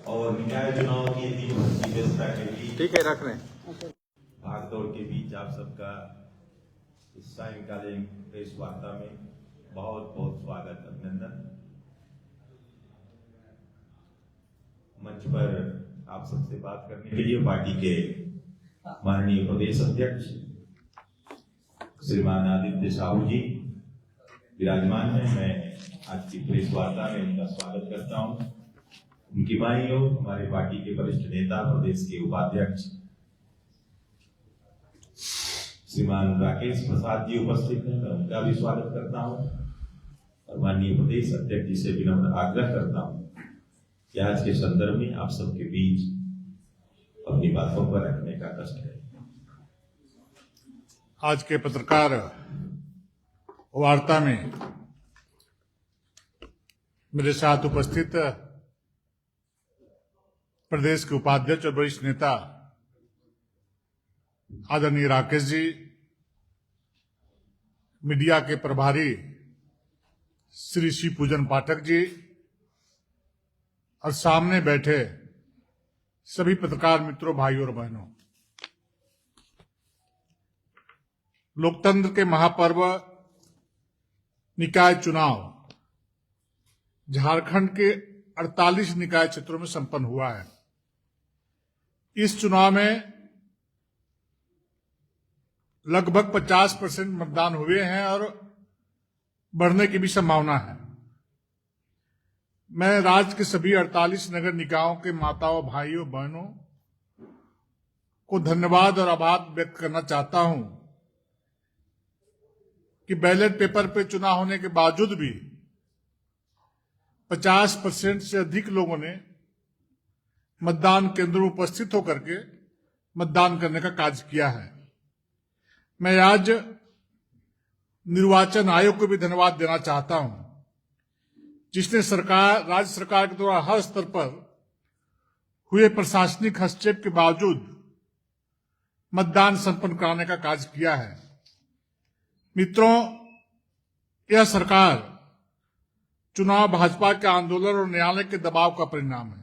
और निकाय चुनाव की दिन भर की व्यस्तता के बीच, ठीक है, रख रहे हैं। भागदौड़ के बीच आप सबका इस सायंकालीन प्रेस वार्ता में बहुत बहुत स्वागत, अभिनंदन। मंच पर आप सबसे बात करने के लिए पार्टी के माननीय प्रदेश अध्यक्ष श्रीमान आदित्य साहू जी विराजमान हैं। मैं आज की प्रेस वार्ता में उनका स्वागत करता हूं। उनकी बाईं ओर हमारे पार्टी के वरिष्ठ नेता, प्रदेश के उपाध्यक्ष श्रीमान राकेश प्रसाद जी उपस्थित हैं। मैं उनका भी स्वागत करता हूं और माननीय प्रदेश अध्यक्ष जी से विनम्र आग्रह करता हूं कि आज के संदर्भ में आप सबके बीच अपनी बातों पर रखने का कष्ट है। आज के पत्रकार वार्ता में मेरे साथ उपस्थित प्रदेश के उपाध्यक्ष और वरिष्ठ नेता आदरणीय राकेश जी, मीडिया के प्रभारी श्री शिव पूजन पाठक जी और सामने बैठे सभी पत्रकार मित्रों, भाइयों और बहनों, लोकतंत्र के महापर्व निकाय चुनाव झारखंड के 48 निकाय क्षेत्रों में संपन्न हुआ है। इस चुनाव में लगभग 50% मतदान हुए हैं और बढ़ने की भी संभावना है। मैं राज्य के सभी 48 नगर निकायों के माताओं, भाइयों, बहनों को धन्यवाद और आभार व्यक्त करना चाहता हूं कि बैलेट पेपर पे चुनाव होने के बावजूद भी 50% से अधिक लोगों ने मतदान केंद्रों में उपस्थित होकर के मतदान करने का कार्य किया है। मैं आज निर्वाचन आयोग को भी धन्यवाद देना चाहता हूं, जिसने राज्य सरकार के द्वारा हर स्तर पर हुए प्रशासनिक हस्तक्षेप के बावजूद मतदान संपन्न कराने का कार्य किया है। मित्रों, यह सरकार चुनाव भाजपा के आंदोलन और न्यायालय के दबाव का परिणाम है।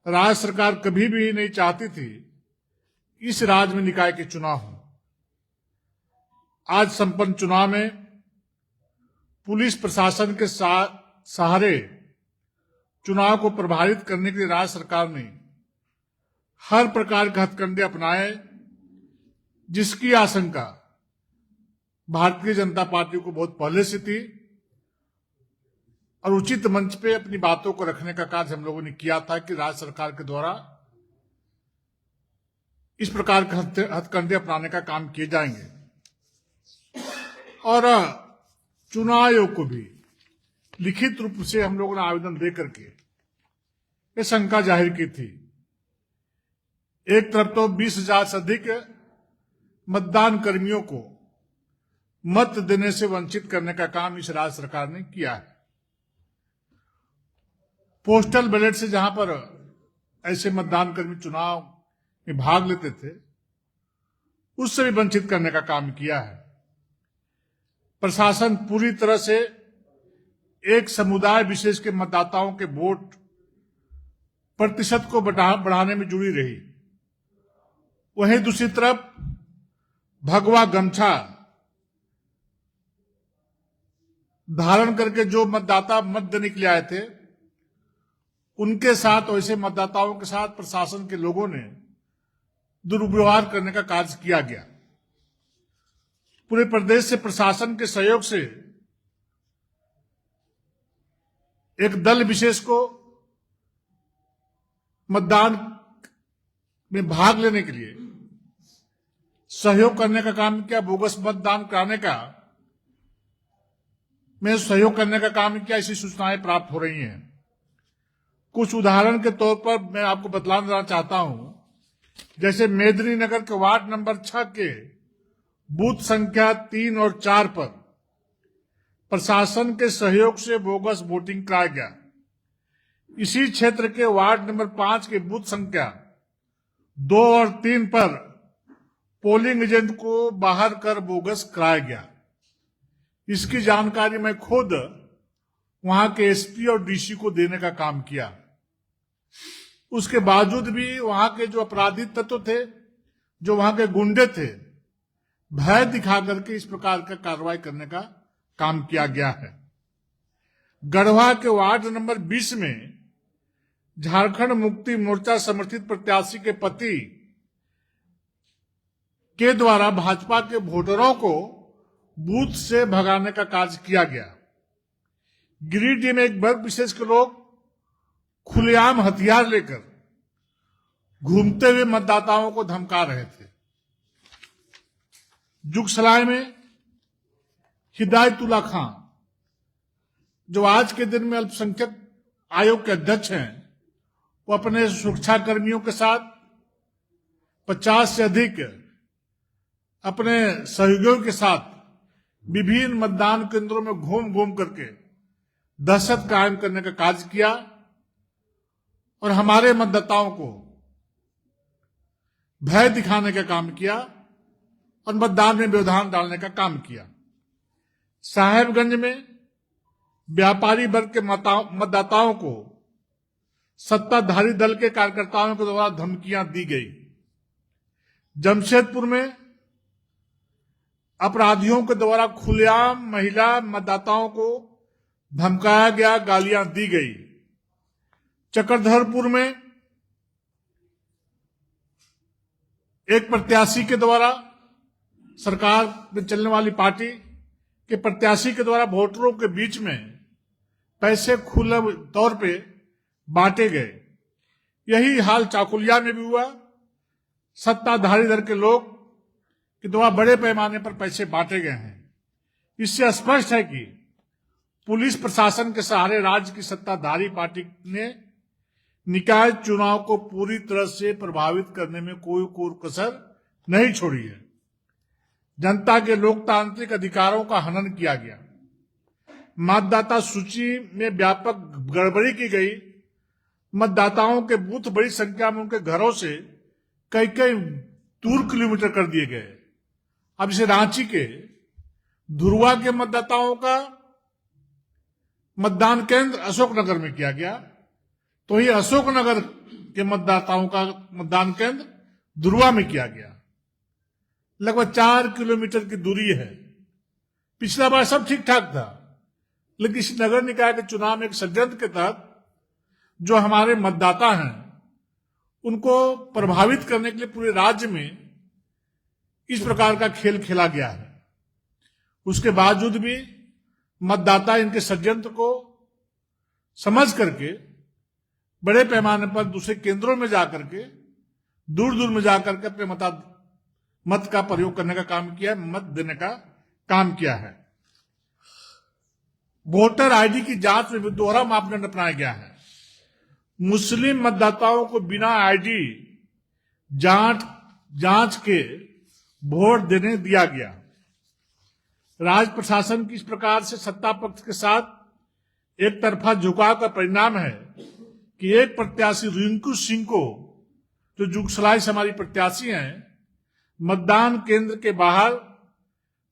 राज्य सरकार कभी भी नहीं चाहती थी इस राज्य में निकाय के चुनाव हो। आज संपन्न चुनाव में पुलिस प्रशासन के सहारे चुनाव को प्रभावित करने के लिए राज्य सरकार ने हर प्रकार के हथकंडे अपनाए, जिसकी आशंका भारतीय जनता पार्टी को बहुत पहले से थी और उचित मंच पे अपनी बातों को रखने का कार्य हम लोगों ने किया था कि राज्य सरकार के द्वारा इस प्रकार के हथकंडे अपनाने का काम किए जाएंगे। और चुनाव आयोग को भी लिखित रूप से हम लोगों ने आवेदन दे करके ये शंका जाहिर की थी। एक तरफ तो 20,000 से अधिक मतदान कर्मियों को मत देने से वंचित करने का काम इस राज्य सरकार ने किया है। पोस्टल बैलेट से जहां पर ऐसे मतदान कर्मी चुनाव में भाग लेते थे, उससे भी वंचित करने का काम किया है। प्रशासन पूरी तरह से एक समुदाय विशेष के मतदाताओं के वोट प्रतिशत को बढ़ाने में जुड़ी रही। वहीं दूसरी तरफ भगवा गमछा धारण करके जो मतदाता मत देने के लिए आए थे, उनके साथ, वैसे मतदाताओं के साथ प्रशासन के लोगों ने दुर्व्यवहार करने का कार्य किया गया। पूरे प्रदेश से प्रशासन के सहयोग से एक दल विशेष को मतदान में भाग लेने के लिए सहयोग करने का काम किया, बोगस मतदान कराने का में सहयोग करने का काम किया। ऐसी सूचनाएं प्राप्त हो रही हैं। कुछ उदाहरण के तौर पर मैं आपको बतलाना चाहता हूं। जैसे मेदिनीनगर के वार्ड नंबर 6 के बूथ संख्या 3 और 4 पर प्रशासन के सहयोग से बोगस वोटिंग कराया गया। इसी क्षेत्र के वार्ड नंबर 5 के बूथ संख्या 2 और 3 पर पोलिंग एजेंट को बाहर कर बोगस कराया गया। इसकी जानकारी मैं खुद वहां के एसपी और डीसी को देने का काम किया। उसके बावजूद भी वहां के जो अपराधी तत्व थे, जो वहां के गुंडे थे, भय दिखा करके इस प्रकार का कार्रवाई करने का काम किया गया है। गढ़वा के वार्ड नंबर 20 में झारखंड मुक्ति मोर्चा समर्थित प्रत्याशी के पति के द्वारा भाजपा के वोटरों को बूथ से भगाने का कार्य किया गया। गिरिडीह में एक वर्ग विशेष के लोग खुलेआम हथियार लेकर घूमते हुए मतदाताओं को धमका रहे थे। जुगसलाई में हिदायतुल्ला खान, जो आज के दिन में अल्पसंख्यक आयोग के अध्यक्ष हैं, वो अपने सुरक्षा कर्मियों के साथ 50 से अधिक अपने सहयोगियों के साथ विभिन्न मतदान केंद्रों में घूम घूम करके दहशत कायम करने का कार्य किया और हमारे मतदाताओं को भय दिखाने का काम किया और मतदान में व्यवधान डालने का काम किया। साहेबगंज में व्यापारी वर्ग के मतदाताओं को सत्ताधारी दल के कार्यकर्ताओं के द्वारा धमकियां दी गई। जमशेदपुर में अपराधियों के द्वारा खुलेआम महिला मतदाताओं को धमकाया गया, गालियां दी गई। चक्रधरपुर में एक प्रत्याशी के द्वारा, सरकार में चलने वाली पार्टी के प्रत्याशी के द्वारा वोटरों के बीच में पैसे खुले तौर पे बांटे गए। यही हाल चाकुलिया में भी हुआ। सत्ताधारी दल के लोग के द्वारा बड़े पैमाने पर पैसे बांटे गए हैं। इससे स्पष्ट है कि पुलिस प्रशासन के सहारे राज्य की सत्ताधारी पार्टी ने निकाय चुनाव को पूरी तरह से प्रभावित करने में कोई कसर नहीं छोड़ी है। जनता के लोकतांत्रिक अधिकारों का हनन किया गया। मतदाता सूची में व्यापक गड़बड़ी की गई। मतदाताओं के बूथ बड़ी संख्या में उनके घरों से कई कई दूर किलोमीटर कर दिए गए। अब इसे रांची के धुरवा के मतदाताओं का मतदान केंद्र अशोकनगर में किया गया, तो ये अशोकनगर के मतदाताओं का मतदान केंद्र धुरवा में किया गया। लगभग 4 किलोमीटर की दूरी है। पिछला बार सब ठीक ठाक था, लेकिन इस नगर निकाय के चुनाव में एक षड्यंत्र के तहत जो हमारे मतदाता हैं उनको प्रभावित करने के लिए पूरे राज्य में इस प्रकार का खेल खेला गया है। उसके बावजूद भी मतदाता इनके षड्यंत्र को समझ करके बड़े पैमाने पर दूसरे केंद्रों में जाकर के दूर दूर में जाकर के अपने मत का प्रयोग करने का काम किया है, मत देने का काम किया है। वोटर आईडी की जांच में भी दोहरा मापदंड अपनाया गया है। मुस्लिम मतदाताओं को बिना आईडी जांच के वोट देने दिया गया। राज्य प्रशासन की इस प्रकार से सत्ता पक्ष के साथ एक तरफा झुकाव का परिणाम है कि एक प्रत्याशी रिंकू सिंह को, जो जुगसलाई से हमारी प्रत्याशी हैं, मतदान केंद्र के बाहर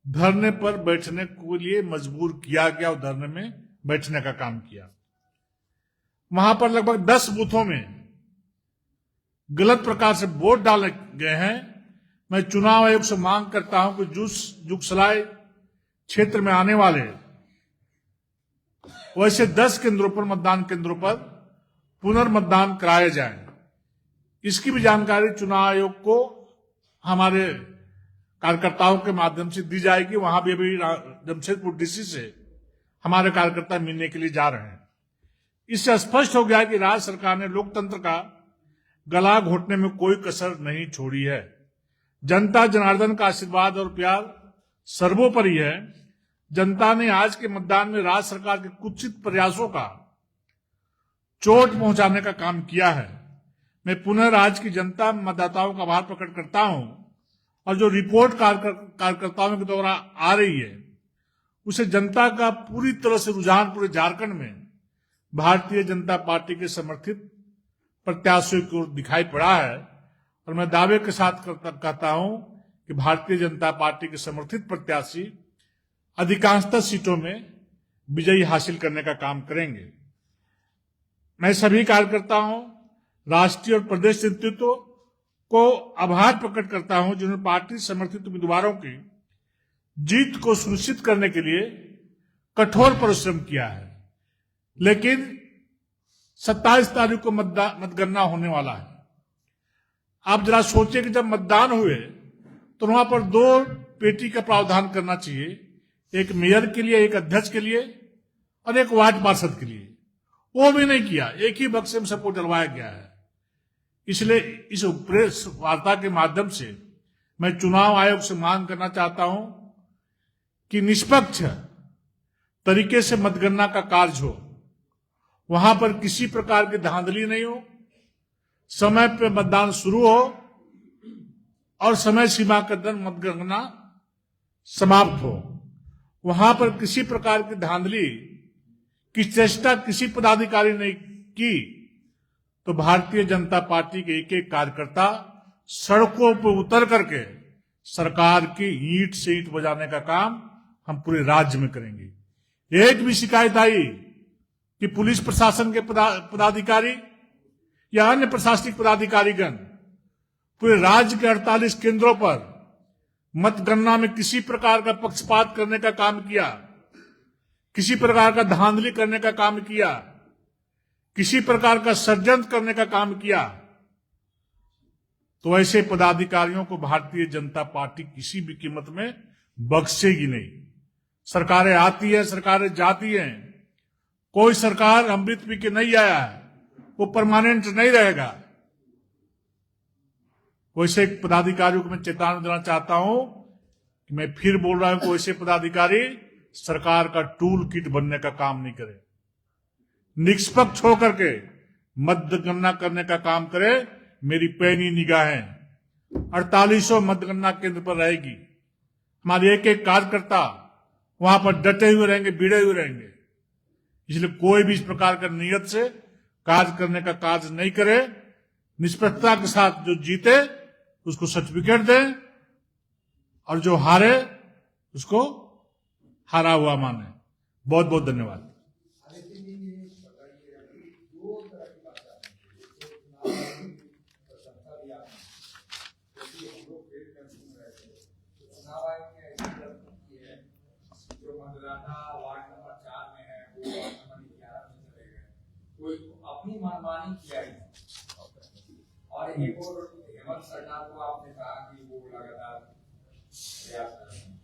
धरने पर बैठने के लिए मजबूर किया गया और धरने में बैठने का काम किया। वहां पर लगभग 10 बूथों में गलत प्रकार से वोट डाले गए हैं। मैं चुनाव आयोग से मांग करता हूं कि जुगसलाई क्षेत्र में आने वाले वैसे 10 केंद्रों पर, मतदान केंद्रों पर पुनर्मतदान कराया जाए। इसकी भी जानकारी चुनाव आयोग को हमारे कार्यकर्ताओं के माध्यम से दी जाएगी। वहां भी अभी जमशेदपुर डीसी से हमारे कार्यकर्ता मिलने के लिए जा रहे हैं। इससे स्पष्ट हो गया कि राज्य सरकार ने लोकतंत्र का गला घोटने में कोई कसर नहीं छोड़ी है। जनता जनार्दन का आशीर्वाद और प्यार सर्वोपरि है। जनता ने आज के मतदान में राज्य सरकार के कुत्सित प्रयासों का चोट पहुंचाने का काम किया है। मैं पुनः राज्य की जनता मतदाताओं का आभार प्रकट करता हूं और जो रिपोर्ट कार्यकर्ताओं के द्वारा आ रही है उसे जनता का पूरी तरह से रुझान पूरे झारखंड में भारतीय जनता पार्टी के समर्थित प्रत्याशियों को दिखाई पड़ा है। और मैं दावे के साथ कहता हूं कि भारतीय जनता पार्टी के समर्थित प्रत्याशी अधिकांशतः सीटों में विजयी हासिल करने का काम करेंगे। मैं सभी कार्यकर्ताओं राष्ट्रीय और प्रदेश नेतृत्व को आभार प्रकट करता हूं जिन्होंने पार्टी समर्थित उम्मीदवारों की जीत को सुनिश्चित करने के लिए कठोर परिश्रम किया है। लेकिन 27 तारीख को मतगणना होने वाला है। आप जरा सोचिए कि जब मतदान हुए तो वहां पर 2 पेटी का प्रावधान करना चाहिए, एक मेयर के लिए, एक अध्यक्ष के लिए और एक वार्ड पार्षद के लिए। वो भी नहीं किया, एक ही बक्से में सबको डलवाया गया है। इसलिए इस प्रेस वार्ता के माध्यम से मैं चुनाव आयोग से मांग करना चाहता हूं कि निष्पक्ष तरीके से मतगणना का कार्य हो, वहां पर किसी प्रकार की धांधली नहीं हो, समय पे मतदान शुरू हो और समय सीमा के अंदर मतगणना समाप्त हो। वहां पर किसी प्रकार की धांधली की चेष्टा किसी पदाधिकारी ने की तो भारतीय जनता पार्टी के एक एक कार्यकर्ता सड़कों पर उतर करके सरकार की ईंट से ईंट बजाने का काम हम पूरे राज्य में करेंगे। एक भी शिकायत आई कि पुलिस प्रशासन के पदाधिकारी या अन्य प्रशासनिक पदाधिकारीगण पूरे राज्य के 48 केंद्रों पर मतगणना में किसी प्रकार का पक्षपात करने का काम किया, किसी प्रकार का धांधली करने का काम किया, किसी प्रकार का षड्यंत्र करने का काम किया, तो ऐसे पदाधिकारियों को भारतीय जनता पार्टी किसी भी कीमत में बख्शेगी नहीं। सरकारें आती है, सरकारें जाती हैं, कोई सरकार अमृत पी के नहीं आया है, वो परमानेंट नहीं रहेगा। वैसे पदाधिकारियों को मैं चेतावनी देना चाहता हूं कि मैं फिर बोल रहा हूं कि वैसे पदाधिकारी सरकार का टूल किट बनने का काम नहीं करे, निष्पक्ष होकर के मतगणना करने का काम करे। मेरी पैनी निगाहें 48 मतगणना केंद्र पर रहेगी, हमारे एक एक कार्यकर्ता वहां पर डटे हुए रहेंगे, भिड़े हुए रहेंगे। इसलिए कोई भी इस प्रकार का नियत से कार्य करने का कार्य नहीं करे। निष्पक्षता के साथ जो जीते उसको सर्टिफिकेट दें और जो हारे उसको हारा हुआ माने। बहुत बहुत धन्यवाद। अपनी मनमानी किया ही और एक और हेमंत सरकार को आपने कहा कि वो लगातार प्रयास कर रहे हैं,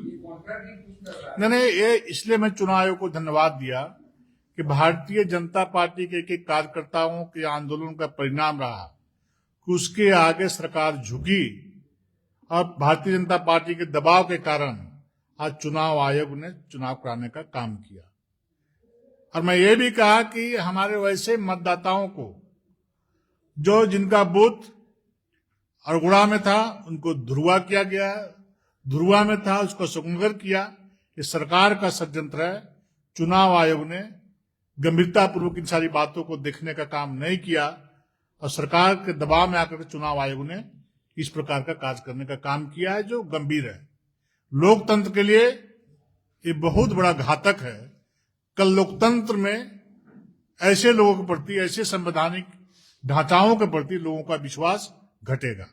ये कॉन्ट्रैक्टिंग कर रहा है। नहीं, ये इसलिए मैं चुनाव आयोग को धन्यवाद दिया कि भारतीय जनता पार्टी के एक एक कार्यकर्ताओं के आंदोलन का परिणाम रहा कि उसके आगे सरकार झुकी और भारतीय जनता पार्टी के दबाव के कारण आज चुनाव आयोग ने चुनाव कराने का काम किया। और मैं ये भी कहा कि हमारे वैसे मतदाताओं को जो जिनका बूथ अरगुड़ा में था उनको ध्रुवा किया गया है, ध्रुवा में था उसको सुगंगर किया। ये सरकार का षड्यंत्र है। चुनाव आयोग ने गंभीरतापूर्वक इन सारी बातों को देखने का काम नहीं किया और सरकार के दबाव में आकर चुनाव आयोग ने इस प्रकार का कार्य करने का काम किया है जो गंभीर है। लोकतंत्र के लिए ये बहुत बड़ा घातक है। कल लोकतंत्र में ऐसे लोगों के प्रति, ऐसे संवैधानिक ढांचाओं के प्रति लोगों का विश्वास घटेगा।